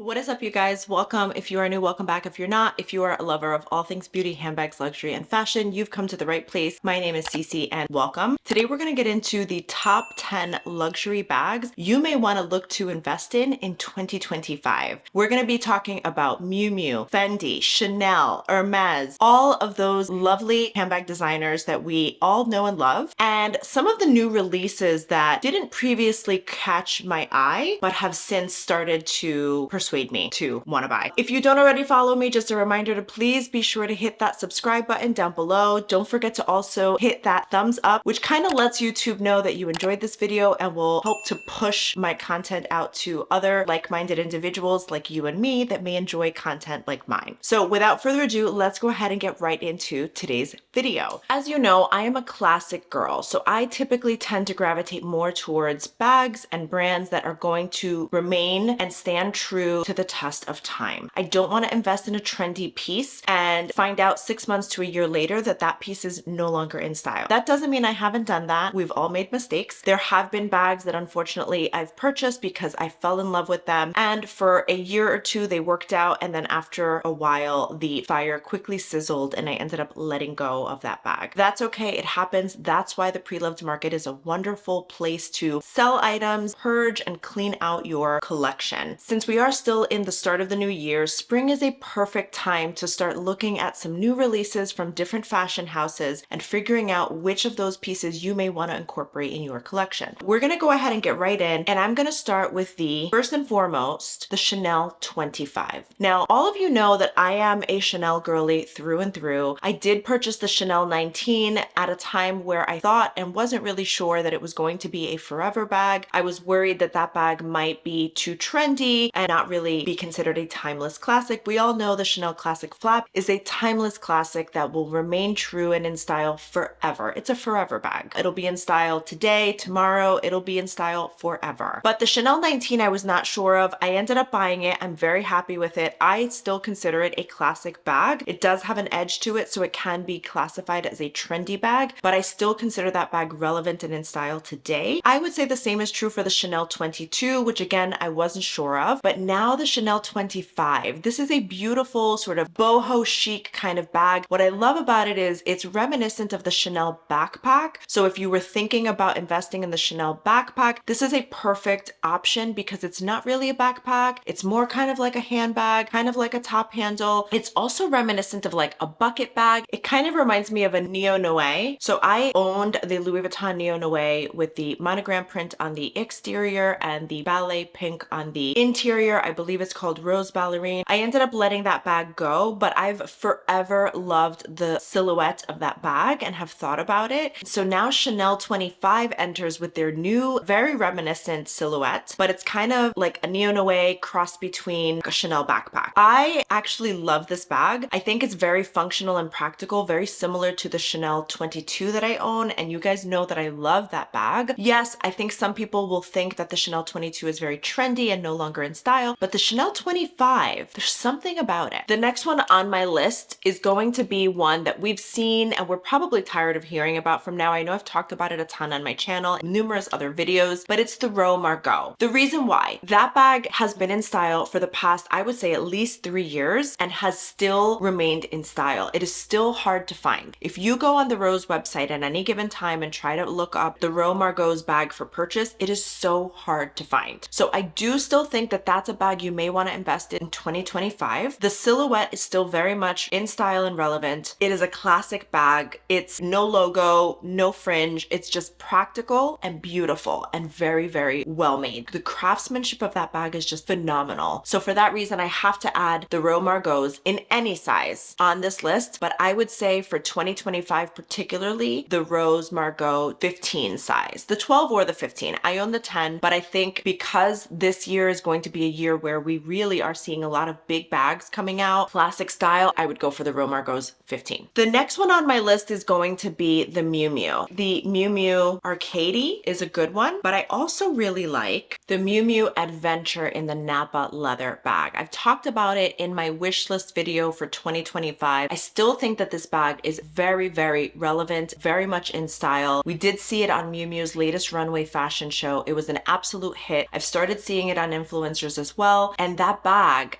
What is up, you guys? Welcome. If you are new, welcome back. If you're not, if you are a lover of all things beauty, handbags, luxury, and fashion, you've come to the right place. My name is Cece and welcome. Today, we're going to get into the top 10 luxury bags you may want to look to invest in 2025. We're going to be talking about Miu Miu, Fendi, Chanel, Hermes, all of those lovely handbag designers that we all know and love, and some of the new releases that didn't previously catch my eye, but have since started to persuade me to want to buy. If you don't already follow me, just a reminder to please be sure to hit that subscribe button down below. Don't forget to also hit that thumbs up, which kind of lets YouTube know that you enjoyed this video and will help to push my content out to other like-minded individuals like you and me that may enjoy content like mine. So without further ado, let's go ahead and get right into today's video. As you know, I am a classic girl, so I typically tend to gravitate more towards bags and brands that are going to remain and stand true to the test of time. I don't want to invest in a trendy piece and find out 6 months to a year later that that piece is no longer in style. That doesn't mean I haven't done that. We've all made mistakes. There have been bags that unfortunately I've purchased because I fell in love with them, and for a year or two they worked out, and then after a while the fire quickly sizzled and I ended up letting go of that bag. That's okay. It happens. That's why the pre-loved market is a wonderful place to sell items, purge and clean out your collection. Since we are still in the start of the new year, spring is a perfect time to start looking at some new releases from different fashion houses and figuring out which of those pieces you may want to incorporate in your collection. We're going to go ahead and get right in, and I'm going to start with first and foremost, the Chanel 25. Now, all of you know that I am a Chanel girly through and through. I did purchase the Chanel 19 at a time where I thought and wasn't really sure that it was going to be a forever bag. I was worried that that bag might be too trendy and not really be considered a timeless classic. We all know the Chanel Classic Flap is a timeless classic that will remain true and in style forever. It's a forever bag. It'll be in style today, tomorrow, it'll be in style forever. But the Chanel 19 I was not sure of. I ended up buying it. I'm very happy with it. I still consider it a classic bag. It does have an edge to it, so it can be classified as a trendy bag, but I still consider that bag relevant and in style today. I would say the same is true for the Chanel 22, which again, I wasn't sure of, but now the Chanel 25. This is a beautiful sort of boho chic kind of bag. What I love about it is it's reminiscent of the Chanel backpack. So if you were thinking about investing in the Chanel backpack, this is a perfect option because it's not really a backpack. It's more kind of like a handbag, kind of like a top handle. It's also reminiscent of like a bucket bag. It kind of reminds me of a neo-noir. So I owned the Louis Vuitton neo-noir with the monogram print on the exterior and the ballet pink on the interior. I believe it's called Rose Ballerine. I ended up letting that bag go, but I've forever loved the silhouette of that bag and have thought about it. So now Chanel 25 enters with their new, very reminiscent silhouette, but it's kind of like a neo-noir cross between a Chanel backpack. I actually love this bag. I think it's very functional and practical, very similar to the Chanel 22 that I own, and you guys know that I love that bag. Yes, I think some people will think that the Chanel 22 is very trendy and no longer in style, but the Chanel 25, there's something about it. The next one on my list is going to be one that we've seen and we're probably tired of hearing about from now. I know I've talked about it a ton on my channel, numerous other videos, but it's the Rose Margot. The reason why, that bag has been in style for the past, I would say at least 3 years, and has still remained in style. It is still hard to find. If you go on the Rose website at any given time and try to look up the Rose Margot's bag for purchase, it is so hard to find. So I do still think that that's a bag you may want to invest in 2025. The silhouette is still very much in style and relevant. It is a classic bag. It's no logo, no fringe. It's just practical and beautiful and very, very well made. The craftsmanship of that bag is just phenomenal. So for that reason, I have to add the Rose Margot's in any size on this list, but I would say for 2025 particularly, the Rose Margot 15 size, the 12 or the 15. I own the 10, but I think because this year is going to be a year where we really are seeing a lot of big bags coming out, classic style, I would go for the Rose Margot's 15. The next one on my list is going to be the Miu Miu. The Miu Miu Arcady is a good one, but I also really like the Miu Miu Adventure in the Napa leather bag. I've talked about it in my wish list video for 2025. I still think that this bag is very, very relevant, very much in style. We did see it on Miu Miu's latest runway fashion show. It was an absolute hit. I've started seeing it on influencers as well. well. And that bag,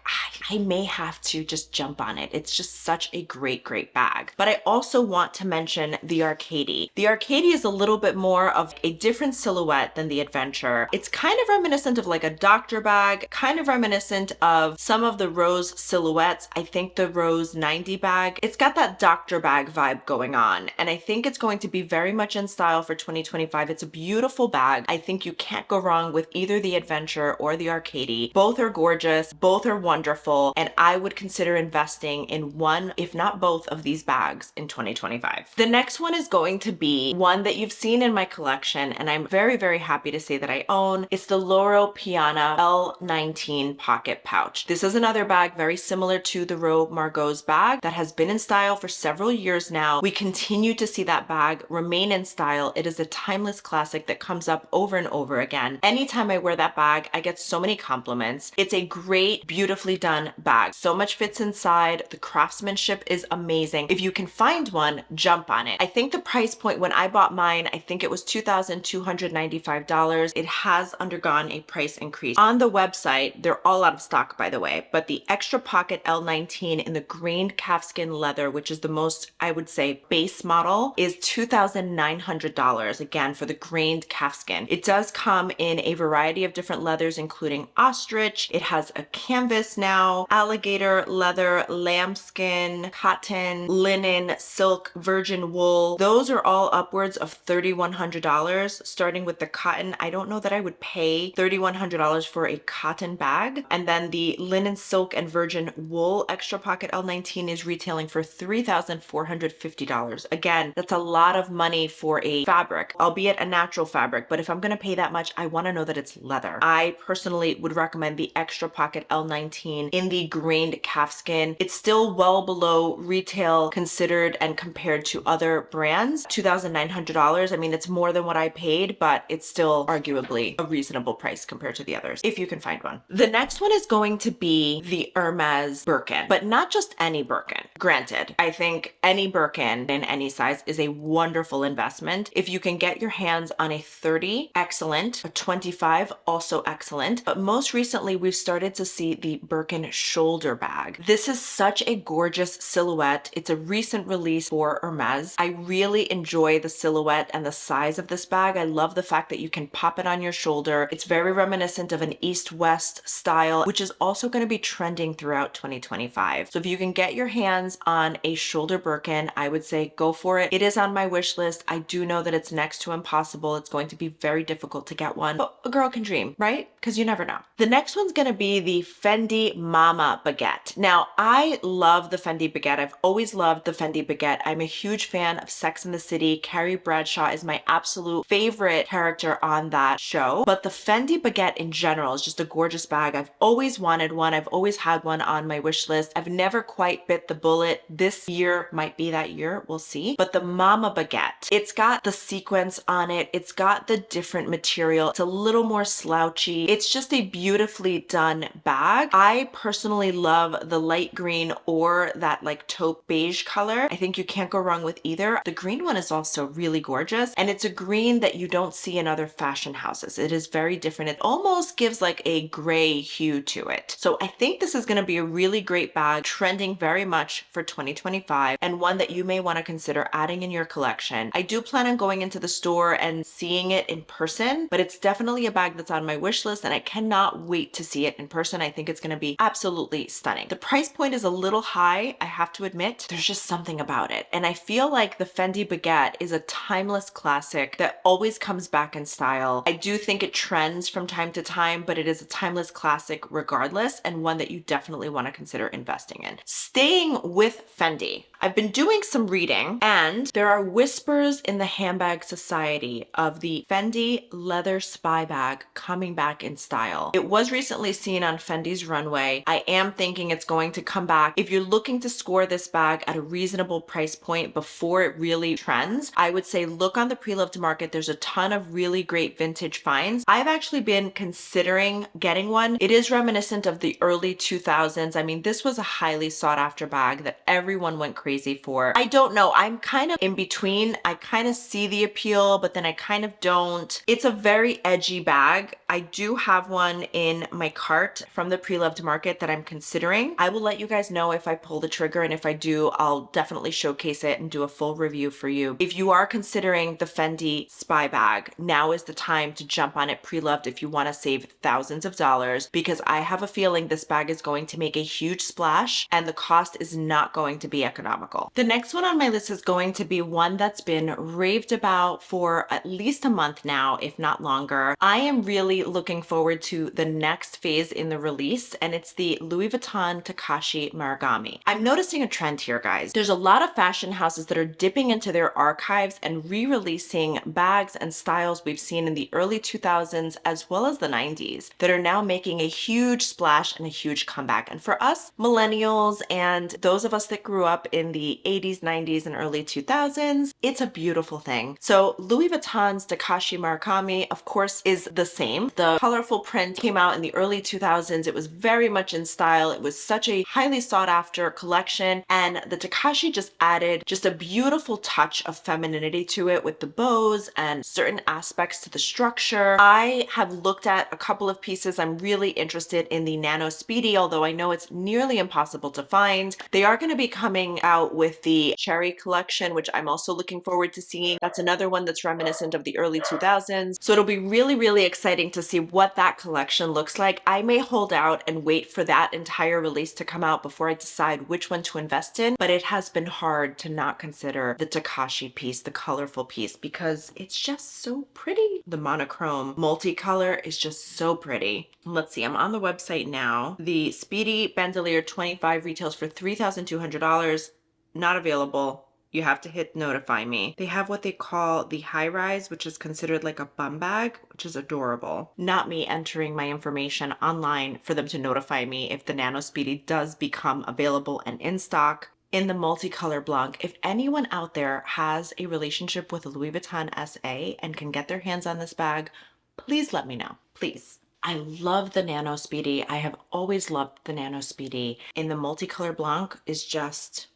I may have to just jump on it. It's just such a great, great bag. But I also want to mention the Arcady. The Arcady is a little bit more of a different silhouette than the Adventure. It's kind of reminiscent of like a doctor bag, kind of reminiscent of some of the Rose silhouettes. I think the Rose 90 bag, it's got that doctor bag vibe going on. And I think it's going to be very much in style for 2025. It's a beautiful bag. I think you can't go wrong with either the Adventure or the Arcady. Both are gorgeous, both are wonderful, and I would consider investing in one, if not both of these bags in 2025. The next one is going to be one that you've seen in my collection, and I'm very, very happy to say that I own. It's the Loro Piana L19 pocket pouch. This is another bag very similar to the Ro Margot's bag that has been in style for several years now. We continue to see that bag remain in style. It is a timeless classic that comes up over and over again. Anytime I wear that bag, I get so many compliments. It's a great, beautifully done bag. So much fits inside. The craftsmanship is amazing. If you can find one, jump on it. I think the price point when I bought mine, I think it was $2,295. It has undergone a price increase. On the website, they're all out of stock, by the way, but the extra pocket L19 in the grained calfskin leather, which is the most, I would say, base model, is $2,900, again, for the grained calfskin. It does come in a variety of different leathers, including ostrich. It has a canvas now, alligator leather, lambskin, cotton, linen, silk, virgin wool. Those are all upwards of $3,100, starting with the cotton. I don't know that I would pay $3,100 for a cotton bag. And then the linen, silk, and virgin wool extra pocket L19 is retailing for $3,450. Again, that's a lot of money for a fabric, albeit a natural fabric. But if I'm going to pay that much, I want to know that it's leather. I personally would recommend the extra pocket L19 in the grained calfskin. It's still well below retail considered and compared to other brands. $2,900. I mean, it's more than what I paid, but it's still arguably a reasonable price compared to the others, if you can find one. The next one is going to be the Hermes Birkin, but not just any Birkin. Granted, I think any Birkin in any size is a wonderful investment. If you can get your hands on a 30, excellent. A 25, also excellent. But most recently, we've started to see the Birkin shoulder bag. This is such a gorgeous silhouette. It's a recent release for Hermes. I really enjoy the silhouette and the size of this bag. I love the fact that you can pop it on your shoulder. It's very reminiscent of an east-west style, which is also going to be trending throughout 2025. So if you can get your hands on a shoulder Birkin, I would say go for it. It is on my wish list. I do know that it's next to impossible. It's going to be very difficult to get one, but a girl can dream, right? Because you never know. The next one's going to be the Fendi Mama Baguette. Now, I love the Fendi Baguette. I've always loved the Fendi Baguette. I'm a huge fan of Sex and the City. Carrie Bradshaw is my absolute favorite character on that show. But the Fendi Baguette in general is just a gorgeous bag. I've always wanted one. I've always had one on my wish list. I've never quite bit the bullet. This year might be that year. We'll see. But the Mama Baguette, it's got the sequins on it. It's got the different material. It's a little more slouchy. It's just a beautifully done bag. I personally love the light green or that like taupe beige color. I think you can't go wrong with either. The green one is also really gorgeous, and it's a green that you don't see in other fashion houses. It is very different. It almost gives like a gray hue to it. So I think this is going to be a really great bag, trending very much for 2025, and one that you may want to consider adding in your collection. I do plan on going into the store and seeing it in person, but it's definitely a bag that's on my wish list, and I cannot wait to see it in person. I think it's going to be absolutely stunning. The price point is a little high, I have to admit. There's just something about it. And I feel like the Fendi Baguette is a timeless classic that always comes back in style. I do think it trends from time to time, but it is a timeless classic regardless, and one that you definitely want to consider investing in. Staying with Fendi, I've been doing some reading, and there are whispers in the handbag society of the Fendi leather spy bag coming back in style. It was recently seen on Fendi's runway. I am thinking it's going to come back. If you're looking to score this bag at a reasonable price point before it really trends, I would say look on the pre-loved market. There's a ton of really great vintage finds. I've actually been considering getting one. It is reminiscent of the early 2000s. I mean, this was a highly sought after bag that everyone went crazy for. I don't know. I'm kind of in between. I kind of see the appeal, but then I kind of don't. It's a very edgy bag. I do have one in my cart from the pre-loved market that I'm considering. I will let you guys know if I pull the trigger, and if I do, I'll definitely showcase it and do a full review for you. If you are considering the Fendi spy bag, now is the time to jump on it pre-loved if you want to save thousands of dollars, because I have a feeling this bag is going to make a huge splash and the cost is not going to be economical. The next one on my list is going to be one that's been raved about for at least a month now, if not longer. I am really looking forward to the next phase in the release, and it's the Louis Vuitton Takashi Murakami. I'm noticing a trend here, guys. There's a lot of fashion houses that are dipping into their archives and re-releasing bags and styles we've seen in the early 2000s as well as the 90s that are now making a huge splash and a huge comeback. And for us millennials and those of us that grew up in the 80s, 90s, and early 2000s, it's a beautiful thing. So Louis Vuitton's Takashi Murakami, of course, is the same. The colorful print came out in the early 2000s. It was very much in style. It was such a highly sought after collection, and the Takashi just added just a beautiful touch of femininity to it with the bows and certain aspects to the structure. I have looked at a couple of pieces. I'm really interested in the Nano Speedy, although I know it's nearly impossible to find. They are going to be coming out with the Cherry collection, which I'm also looking forward to seeing. That's another one that's reminiscent of the early 2000s. So it'll be really, really exciting to see what that collection looks like. I may hold out and wait for that entire release to come out before I decide which one to invest in, but it has been hard to not consider the Takashi piece, the colorful piece, because it's just so pretty. The monochrome multicolor is just so pretty. Let's see, I'm on the website now. The Speedy Bandolier 25 retails for $3,200. Not available. You have to hit notify me. They have what they call the high rise, which is considered like a bum bag, which is adorable. Not me entering my information online for them to notify me if the Nano Speedy does become available and in stock in the multicolor blanc. If anyone out there has a relationship with Louis Vuitton SA and can get their hands on this bag, please let me know, please. I love the Nano Speedy. I have always loved the Nano Speedy. In the multicolor blanc is just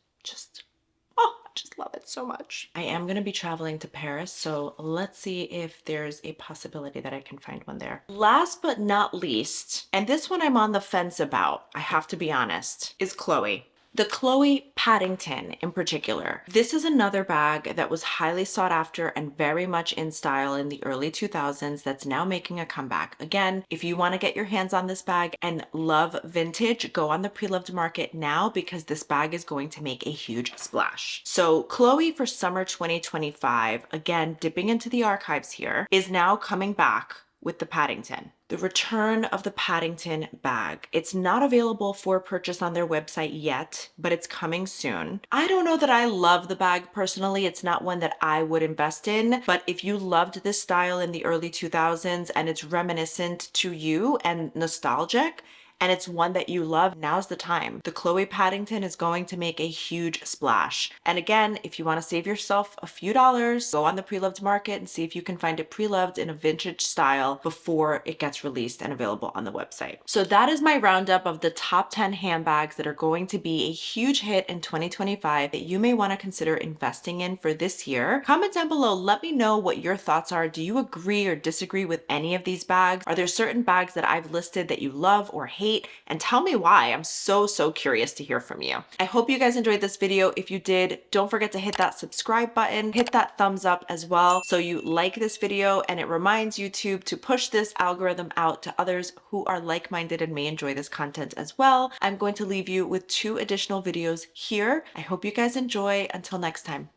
oh, I just love it so much. I am going to be traveling to Paris, so let's see if there's a possibility that I can find one there. Last but not least, and this one I'm on the fence about, I have to be honest, is Chloe. The Chloe Paddington in particular. This is another bag that was highly sought after and very much in style in the early 2000s that's now making a comeback. Again, if you want to get your hands on this bag and love vintage, go on the pre-loved market now, because this bag is going to make a huge splash. So Chloe for summer 2025, again, dipping into the archives here, is now coming back with the Paddington. The return of the Paddington bag. It's not available for purchase on their website yet, but it's coming soon. I don't know that I love the bag personally. It's not one that I would invest in, but if you loved this style in the early 2000s and it's reminiscent to you and nostalgic, and it's one that you love, now's the time. The Chloe Paddington is going to make a huge splash. And again, if you want to save yourself a few dollars, go on the pre-loved market and see if you can find it pre-loved in a vintage style before it gets released and available on the website. So that is my roundup of the top 10 handbags that are going to be a huge hit in 2025 that you may want to consider investing in for this year. Comment down below, let me know what your thoughts are. Do you agree or disagree with any of these bags? Are there certain bags that I've listed that you love or hate? And tell me why. I'm so curious to hear from you. I hope you guys enjoyed this video. If you did, don't forget to hit that subscribe button, hit that thumbs up as well so you like this video and it reminds YouTube to push this algorithm out to others who are like-minded and may enjoy this content as well. I'm going to leave you with 2 additional videos here. I hope you guys enjoy. Until next time.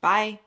Bye.